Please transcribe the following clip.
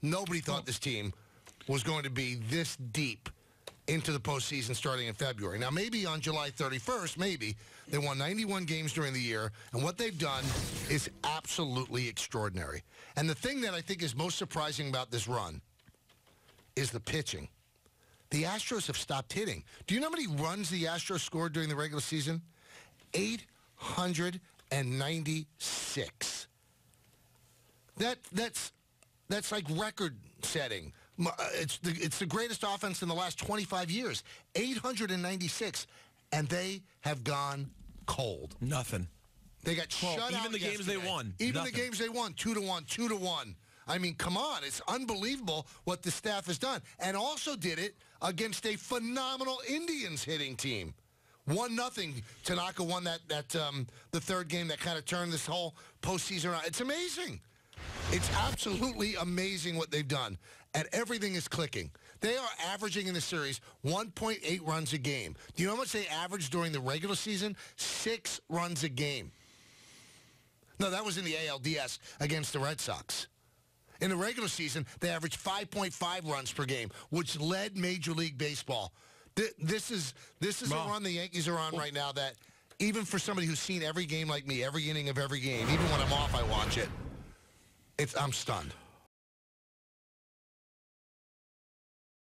Nobody thought this team was going to be this deep into the postseason starting in February. Now, maybe on July 31st, maybe, they won 91 games during the year, and what they've done is absolutely extraordinary. And the thing that I think is most surprising about this run is the pitching. The Astros have stopped hitting. Do you know how many runs the Astros scored during the regular season? 896. That's like record-setting. It's the greatest offense in the last 25 years. 896, and they have gone cold. Nothing. They got shut out even the games they won. Even the games they won, 2-1, 2-1. I mean, come on. It's unbelievable what the staff has done. And also did it against a phenomenal Indians hitting team. 1-0. Tanaka won that the third game that kind of turned this whole postseason around. It's amazing. It's absolutely amazing what they've done. And everything is clicking. They are averaging in the series 1.8 runs a game. Do you know how much they averaged during the regular season? 6 runs a game. No, that was in the ALDS against the Red Sox. In the regular season, they averaged 5.5 runs per game, which led Major League Baseball. This is a run the Yankees are on right now that even for somebody who's seen every game like me, every inning of every game, even when I'm off, I watch it. I'm stunned.